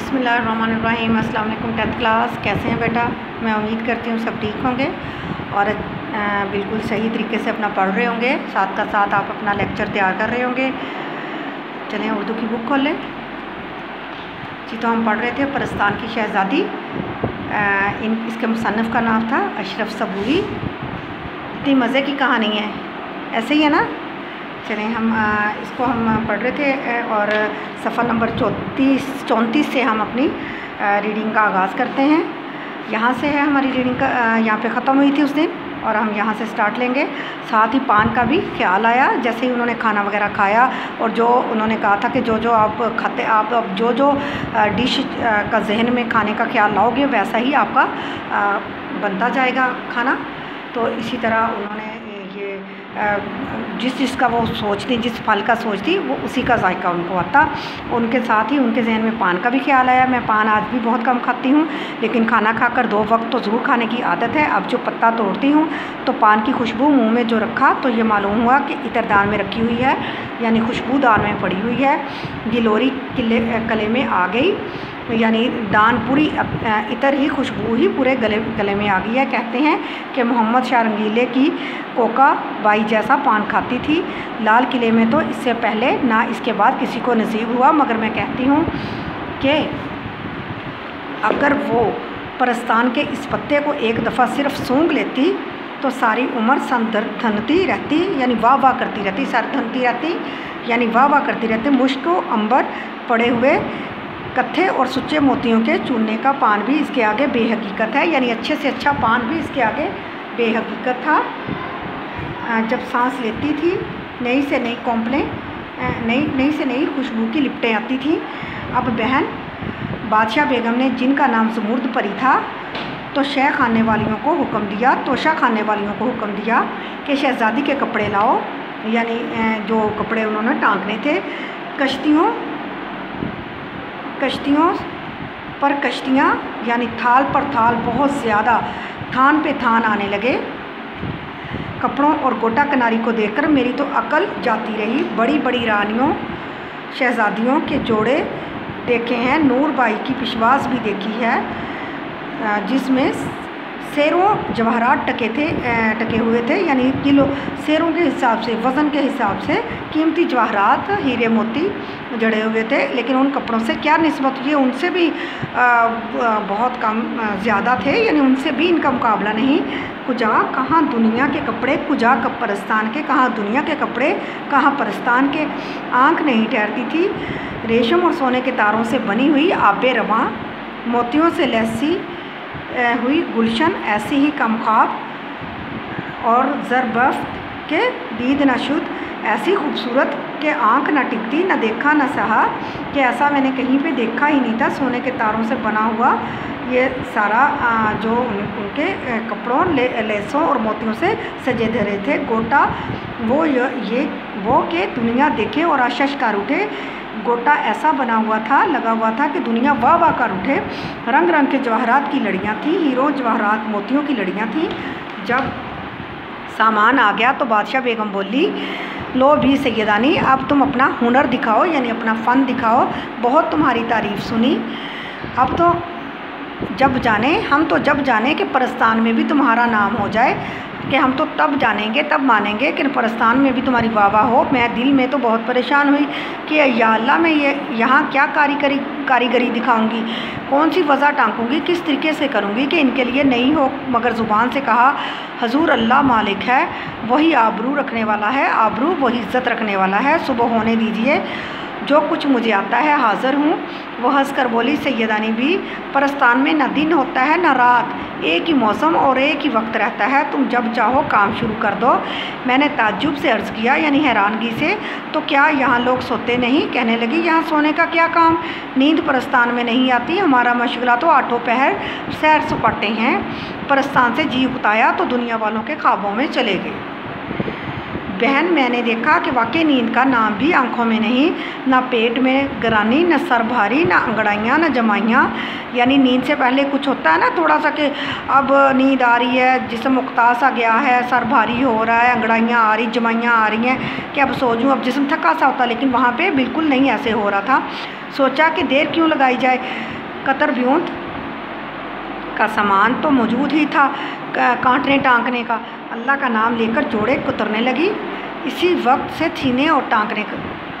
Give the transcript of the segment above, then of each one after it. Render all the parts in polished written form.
बिस्मिल्लाहिर्रहमानिर्रहीम। अस्सलाम वालेकुम 10th क्लास, कैसे हैं बेटा? मैं उम्मीद करती हूँ सब ठीक होंगे और बिल्कुल सही तरीके से अपना पढ़ रहे होंगे, साथ का साथ आप अपना लेक्चर तैयार कर रहे होंगे। चलें उर्दू की बुक खोल लें जी। तो हम पढ़ रहे थे परस्तान की शहज़ादी। इसके मुसन्निफ़ का नाम था अशरफ सबूरी। इतनी मज़े की कहानी है, ऐसे ही है ना। चलें इसको हम पढ़ रहे थे और सफ़ा नंबर 34 से हम अपनी रीडिंग का आगाज़ करते हैं। यहाँ से है हमारी रीडिंग का, यहाँ पे ख़त्म हुई थी उस दिन और हम यहाँ से स्टार्ट लेंगे। साथ ही पान का भी ख्याल आया, जैसे ही उन्होंने खाना वगैरह खाया और जो उन्होंने कहा था कि जो आप खाते आप जो डिश का जहन में खाने का ख्याल लाओगे वैसा ही आपका बनता जाएगा खाना। तो इसी तरह उन्होंने जिस चीज़ का वो सोचती, जिस फल का सोचती, वो उसी का जायका उनको आता। उनके साथ ही उनके जहन में पान का भी ख्याल आया। मैं पान आज भी बहुत कम खाती हूँ, लेकिन खाना खाकर 2 वक्त तो ज़रूर खाने की आदत है। अब जो पत्ता तोड़ती हूँ तो पान की खुशबू मुंह में जो रखा तो ये मालूम हुआ कि इतरदान में रखी हुई है, यानी खुशबूदान में पड़ी हुई है। गिलोरी गले में आ गई, यानी दान पूरी इतर ही खुशबू ही पूरे गले में आ गई है। कहते हैं कि मोहम्मद शाह रंगीले की कोका बाई जैसा पान खाती थी। लाल किले में तो इससे पहले ना इसके बाद किसी को नसीब हुआ, मगर मैं कहती हूँ कि अगर वो परस्तान के इस पत्ते को एक दफ़ा सिर्फ सूंघ लेती तो सारी उम्र थनती रहती, यानी वाह वाह करती रहती, सर थनती रहती, यानी वाह वाह करती रहती। मुश्क अंबर पड़े हुए कत्थे और सुच्चे मोतियों के चूने का पान भी इसके आगे बेहकीकत है, यानी अच्छे से अच्छा पान भी इसके आगे बेहकीकत था। जब सांस लेती थी नई से नई कॉम्पलें, नई से नई खुशबू की लिपटें आती थी। अब बहन बादशाह बेगम ने, जिनका नाम ज़मुर्द परी था, तो शह खाने वालियों को हुक्म दिया, तोशा खाने वालियों को हुक्म दिया कि शहज़ादी के कपड़े लाओ, यानी जो कपड़े उन्होंने टांगने थे। कश्तियों पर कश्तियाँ, यानी थाल पर थाल बहुत ज़्यादा, थान पे थान आने लगे। कपड़ों और गोटा किनारी को देखकर मेरी तो अकल जाती रही। बड़ी बड़ी रानियों शहज़ादियों के जोड़े देखे हैं, नूर बाई की पिशवास भी देखी है, जिसमें शेरों जवाहरात टके हुए थे, यानी किलो शेरों के हिसाब से, वज़न के हिसाब से कीमती जवाहरात, हीरे मोती जड़े हुए थे। लेकिन उन कपड़ों से क्या निस्बत, ये उनसे भी बहुत कम ज़्यादा थे, यानी उनसे भी इनका मुकाबला नहीं। कुजा कहाँ दुनिया के कपड़े, कुजा कब परस्तान के, कहाँ दुनिया के कपड़े, कहाँ परस्तान के। आँख नहीं ठहरती थी। रेशम और सोने के तारों से बनी हुई आबे रवां, मोतियों से लैसी हुई गुलशन ऐसी ही कमख्वाब, और ज़रबफ्त के दीद न शुद्ध, ऐसी खूबसूरत के आँख न टिकती, न देखा न सहा, कि ऐसा मैंने कहीं पे देखा ही नहीं था। सोने के तारों से बना हुआ ये सारा जो उनके कपड़ों, लेसों और मोतियों से सजे धरे थे। गोटा वो के दुनिया देखे और आशश कर उठे। गोटा ऐसा बना हुआ था, लगा हुआ था कि दुनिया वाह वाह कर उठे। रंग रंग के जवाहरात की लड़ियाँ थीं, हीरों जवाहरात मोतियों की लड़ियाँ थीं। जब सामान आ गया तो बादशाह बेगम बोली, लो भी सैयदानी, अब तुम अपना हुनर दिखाओ, यानी अपना फ़न दिखाओ। बहुत तुम्हारी तारीफ़ सुनी, अब तो हम तो जब जाने कि परस्तान में भी तुम्हारा नाम हो जाए, कि हम तो तब जानेंगे, तब मानेंगे कि परस्तान में भी तुम्हारी वाह वाह हो। मैं दिल में तो बहुत परेशान हुई कि या अल्लाह, मैं यहाँ क्या कारीगरी दिखाऊंगी, कौन सी वज़ा टांकूंगी, किस तरीके से करूँगी कि इनके लिए नहीं हो। मगर ज़ुबान से कहा, हजूर अल्लाह मालिक है, वही आबरू रखने वाला है, आबरू वही इज़्ज़त रखने वाला है। सुबह होने दीजिए, जो कुछ मुझे आता है हाज़िर हूँ। वो हंस कर बोली, सैयदानी भी, परस्तान में न दिन होता है न रात, एक ही मौसम और एक ही वक्त रहता है, तुम जब चाहो काम शुरू कर दो। मैंने ताज्जुब से अर्ज़ किया, यानी हैरानगी से, तो क्या यहाँ लोग सोते नहीं? कहने लगी, यहाँ सोने का क्या काम, नींद परस्तान में नहीं आती, हमारा मशगला तो 8 पहर सैर सपाटे हैं। परस्तान से जी उकताया तो दुनिया वालों के ख्वाबों में चले गए। बहन मैंने देखा कि वाकई नींद का नाम भी आंखों में नहीं, ना पेट में गरानी, न सर भारी, ना अंगड़ाइयाँ, न जमाइयाँ। यानी नींद से पहले कुछ होता है ना थोड़ा सा कि अब नींद आ रही है, जिस्म मुख्ता सा गया है, सर भारी हो रहा है, अंगड़ाइयाँ आ रही, जमाइयाँ आ रही हैं कि अब सो जाऊँ, अब जिस्म थका सा होता, लेकिन वहाँ पे बिल्कुल नहीं ऐसे हो रहा था। सोचा कि देर क्यों लगाई जाए, कतर ब्यूंत का सामान तो मौजूद ही था, काटने टाँकने का। अल्लाह का नाम लेकर जोड़े कुतरने लगी। इसी वक्त से सीने और टाँकने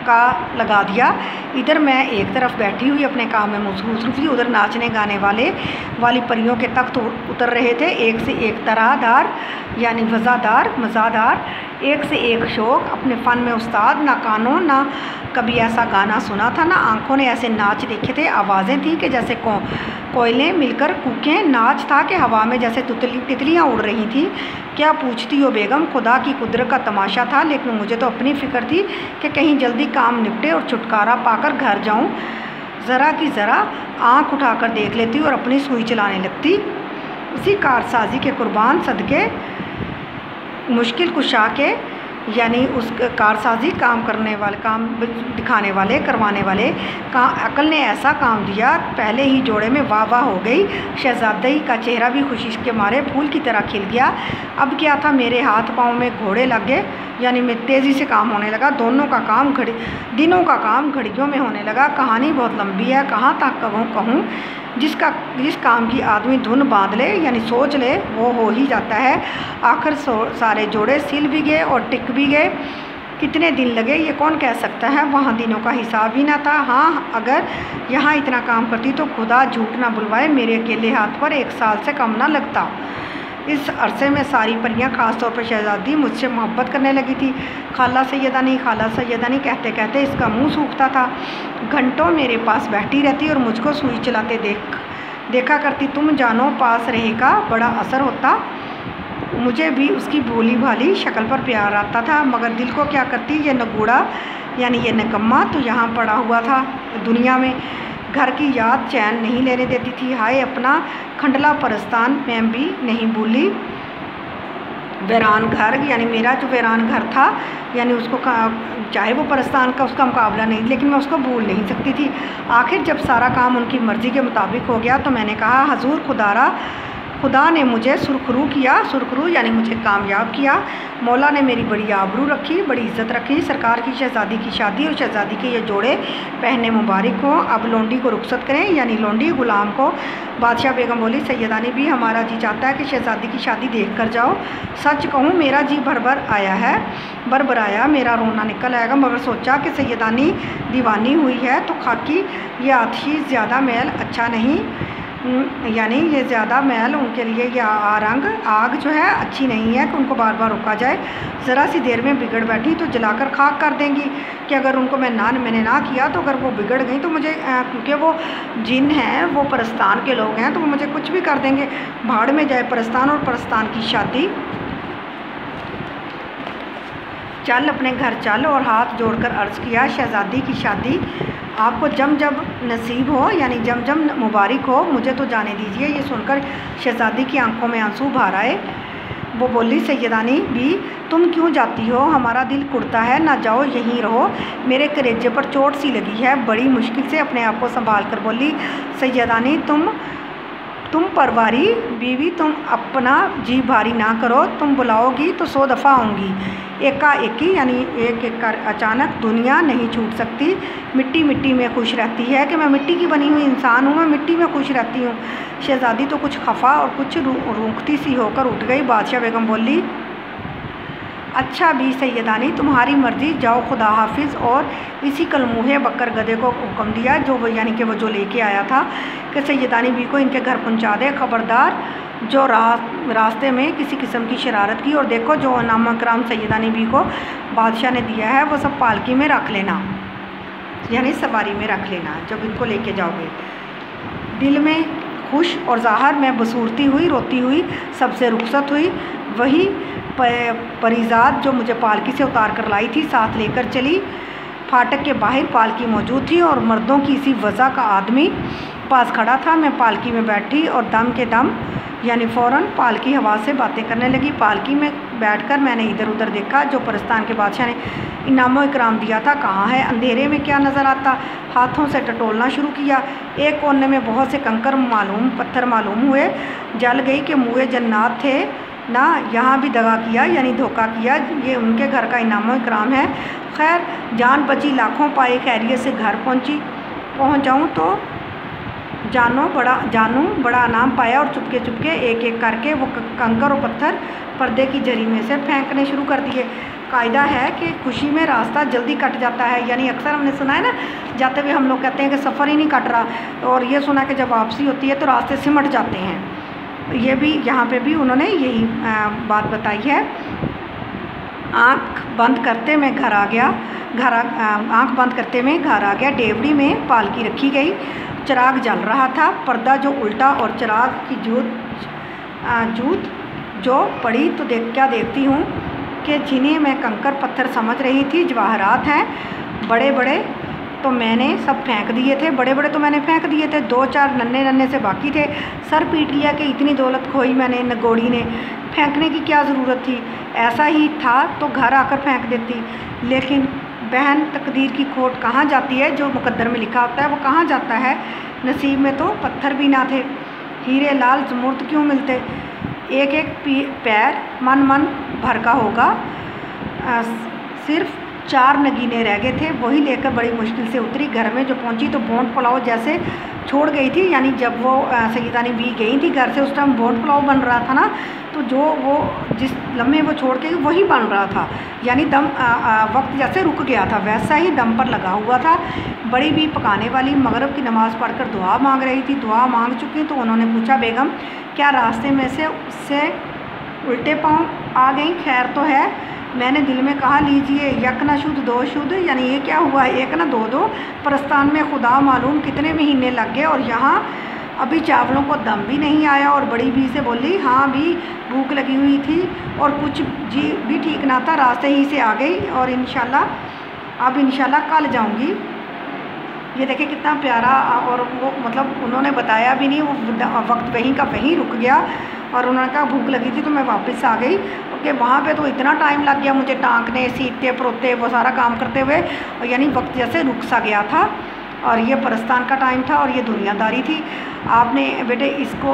का लगा दिया। इधर मैं एक तरफ बैठी हुई अपने काम में मसरूफ़ थी, उधर नाचने गाने वाली परियों के तख्त उतर रहे थे। एक से एक तराहदार यानी वज़ादार मज़ादार, एक से एक शौक़, अपने फ़न में उस्ताद। ना कानों ना कभी ऐसा गाना सुना था, ना आँखों ने ऐसे नाच देखे थे। आवाज़ें थीं कि जैसे कोयलें मिलकर कूकें, नाच था कि हवा में जैसे तितलियाँ उड़ रही थीं। क्या पूछती हो बेगम, खुदा की कुदरत का तमाशा था। लेकिन मुझे तो अपनी फ़िक्र थी कि कहीं जल्दी काम निपटे और छुटकारा पाकर घर जाऊं। ज़रा की ज़रा आँख उठाकर देख लेती और अपनी सुई चलाने लगती। उसी कारसाजी के कुर्बान सदके मुश्किल कुशा के यानी उस कारसाजी काम करने वाले, काम दिखाने वाले, करवाने वाले का अकल ने ऐसा काम दिया, पहले ही जोड़े में वाह वाह हो गई। शहजादी का चेहरा भी खुशी के मारे फूल की तरह खिल गया। अब क्या था, मेरे हाथ पाँव में घोड़े लग गए, यानी मैं तेज़ी से काम होने लगा। दिनों का काम घड़ियों में होने लगा। कहानी बहुत लंबी है, कहाँ तक कहूँ। जिस काम की आदमी धुन बांध ले यानी सोच ले, वो हो ही जाता है। आखिर सारे जोड़े सिल भी गए और टिक भी गए। कितने दिन लगे ये कौन कह सकता है, वहाँ दिनों का हिसाब ही ना था। हाँ, अगर यहाँ इतना काम करती तो खुदा झूठ ना बुलवाए, मेरे अकेले हाथ पर 1 साल से कम ना लगता। इस अरसे में सारी परियां, ख़ास तौर पर शहजादी, मुझसे मोहब्बत करने लगी थी। खाला सैयदानी, खाला सैयदानी कहते कहते इसका मुंह सूखता था। घंटों मेरे पास बैठी रहती और मुझको सुई चलाते देखा करती। तुम जानो, पास रहेगा बड़ा असर होता। मुझे भी उसकी भोली भाली शक्ल पर प्यार आता था, मगर दिल को क्या करती ये नगूड़ा यानी ये निकम्मा तो यहाँ पड़ा हुआ था दुनिया में। घर की याद चैन नहीं लेने देती थी। हाय अपना खंडला परस्तान मैं भी नहीं भूली। वीरान घर यानी मेरा जो वीरान घर था, यानी उसको चाहे वो परस्तान का उसका मुकाबला नहीं, लेकिन मैं उसको भूल नहीं सकती थी। आखिर जब सारा काम उनकी मर्ज़ी के मुताबिक हो गया तो मैंने कहा, हजूर खुदा ने मुझे सुरखरू यानी मुझे कामयाब किया। मौला ने मेरी बड़ी आबरू रखी, बड़ी इज़्ज़त रखी। सरकार की शहज़ादी की शादी और शहज़ादी के ये जोड़े पहनने मुबारक हों। अब लोंडी को रुखसत करें यानी लोंडी गुलाम को। बादशाह बेगम बोली, सैयदानी भी हमारा जी चाहता है कि शहज़ादी की शादी देख कर जाओ। सच कहूँ मेरा जी भरभर आया, मेरा रोना निकल आएगा, मगर सोचा कि सैयदानी दीवानी हुई है तो खाकी ये आतिशी ज़्यादा मैल अच्छा नहीं, यानी ये ज़्यादा मैल उनके लिए ये आग जो है अच्छी नहीं है कि उनको बार बार रोका जाए। ज़रा सी देर में बिगड़ बैठी तो जलाकर खाक कर देंगी। कि अगर उनको मैंने ना किया तो अगर वो बिगड़ गई तो मुझे, क्योंकि वो जिन हैं, वो परस्तान के लोग हैं, तो वो मुझे कुछ भी कर देंगे। भाड़ में जाए परस्तान और परस्तान की शादी। चल अपने घर चल। और हाथ जोड़कर अर्ज़ किया, शहज़ादी की शादी आपको जब नसीब हो यानी जब मुबारक हो, मुझे तो जाने दीजिए। ये सुनकर शहज़ादी की आंखों में आंसू भर आए। वो बोली, सैयदानी भी तुम क्यों जाती हो, हमारा दिल कुड़ता है, ना जाओ यहीं रहो। मेरे कलेजे पर चोट सी लगी है। बड़ी मुश्किल से अपने आप को संभाल कर बोली, सैयदानी तुम परवारी बीवी, तुम अपना जी भारी ना करो। तुम बुलाओगी तो 100 दफ़ा आऊँगी। एकाएकी यानी एक कर अचानक दुनिया नहीं छूट सकती। मिट्टी में खुश रहती है कि मैं मिट्टी की बनी हुई इंसान हूँ, मैं मिट्टी में खुश रहती हूँ। शहज़ादी तो कुछ खफा और कुछ रूखती सी होकर उठ गई। बादशाह बेगम बोली, अच्छा भी सैयदानी, तुम्हारी मर्ज़ी, जाओ खुदा हाफिज़। और इसी कलमूहे बकर गधे को हुक्म दिया यानी कि वो जो लेके आया था कि सैयदानी बी को इनके घर पहुंचा दे। खबरदार जो रास्ते में किसी किस्म की शरारत की, और देखो जो इनाम कराम सैयदानी बी को बादशाह ने दिया है वो सब पालकी में रख लेना, यानी सवारी में रख लेना जब इनको लेके जाओगे। दिल में खुश और ज़ाहिर में बसूरती हुई, रोती हुई सबसे रुखसत हुई। वही परिजात जो मुझे पालकी से उतार कर लाई थी साथ लेकर चली। फाटक के बाहर पालकी मौजूद थी और मर्दों की इसी वज़ा का आदमी पास खड़ा था। मैं पालकी में बैठी और दम के दम यानी फ़ौरन पालकी हवा से बातें करने लगी। पालकी में बैठकर मैंने इधर उधर देखा। जो परस्तान के बादशाह ने इनामो इकराम दिया था कहाँ है, अंधेरे में क्या नज़र आता। हाथों से टटोलना शुरू किया। एक कोने में बहुत से पत्थर मालूम हुए। जल गई कि मुए जन्नात थे ना, यहाँ भी दगा किया यानी धोखा किया। ये उनके घर का इनामो इकराम है। खैर जान बची लाखों पाए, खैरियत से घर पहुँच जाऊँ तो जानू बड़ा इनाम पाया और चुपके चुपके एक एक करके वो कंकर और पत्थर पर्दे की जरी में से फेंकने शुरू कर दिए। कायदा है कि खुशी में रास्ता जल्दी कट जाता है, यानी अक्सर हमने सुना है ना, जाते हुए हम लोग कहते हैं कि सफ़र ही नहीं कट रहा, और ये सुना कि जब वापसी होती है तो रास्ते सिमट जाते हैं। ये भी यहाँ पे भी उन्होंने यही बात बताई है। आँख बंद करते मैं घर आ गया, आँख बंद करते में घर आ गया। डेवड़ी में पालकी रखी गई, चिराग जल रहा था, पर्दा जो उल्टा और चिराग की जूत जो पड़ी तो क्या देखती हूँ कि जिन्हें मैं कंकर पत्थर समझ रही थी जवाहरात हैं बड़े बड़े, तो मैंने सब फेंक दिए थे। बड़े बड़े तो मैंने फेंक दिए थे, 2-4 नन्हे नन्हे से बाकी थे। सर पीट लिया कि इतनी दौलत खोई मैंने नगोड़ी ने, फेंकने की क्या ज़रूरत थी, ऐसा ही था तो घर आकर फेंक देती। लेकिन बहन तकदीर की खोट कहाँ जाती है, जो मुकद्दर में लिखा होता है वो कहाँ जाता है। नसीब में तो पत्थर भी ना थे, हीरे लाल ज़मुर्द क्यों मिलते। एक एक पैर मन भर का होगा, सिर्फ 4 नगीने रह गए थे, वही लेकर बड़ी मुश्किल से उतरी। घर में जो पहुंची तो बोंड पुलाव जैसे छोड़ गई थी, यानी जब वो सैयदानी भी गई थी घर से उस टाइम बोंड पुलाव बन रहा था ना, तो जो वो जिस लम्हे वो छोड़ के वही बन रहा था, यानी दम वक्त जैसे रुक गया था वैसा ही दम पर लगा हुआ था। बड़ी भी पकाने वाली मगरिब की नमाज़ पढ़कर दुआ मांग रही थी, दुआ मांग चुकी तो उन्होंने पूछा, बेगम क्या रास्ते में से उससे उल्टे पाँव आ गई, खैर तो है। मैंने दिल में कहा, लीजिए, यक ना शुद्ध दो शुद्ध, यानी ये क्या हुआ, एक ना दो। परस्तान में खुदा मालूम कितने महीने लग गए और यहाँ अभी चावलों को दम भी नहीं आया। और बड़ी भी से बोली, हाँ भी भूख लगी हुई थी और कुछ जी भी ठीक ना था, रास्ते ही से आ गई और अब इंशाल्लाह कल जाऊँगी। ये देखिए कितना प्यारा, और वो मतलब उन्होंने बताया भी नहीं, वो वक्त वहीं का वहीं रुक गया। और उन्होंने कहा भूख लगी थी तो मैं वापस आ गई, क्योंकि वहाँ पे तो इतना टाइम लग गया मुझे टाँकने सीखते परोते वो सारा काम करते हुए, और यानी वक्त जैसे रुक सा गया था। और ये परस्तान का टाइम था और ये दुनियादारी थी। आपने बेटे इसको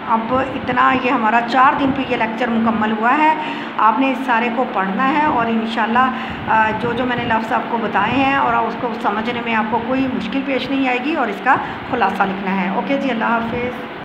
अब इतना, ये हमारा 4 दिन पे ये लेक्चर मुकम्मल हुआ है। आपने इस सारे को पढ़ना है और इंशाल्लाह जो मैंने लफ्ज़ आपको बताए हैं और उसको समझने में आपको कोई मुश्किल पेश नहीं आएगी और इसका खुलासा लिखना है। ओके जी, अल्लाह हाफिज़।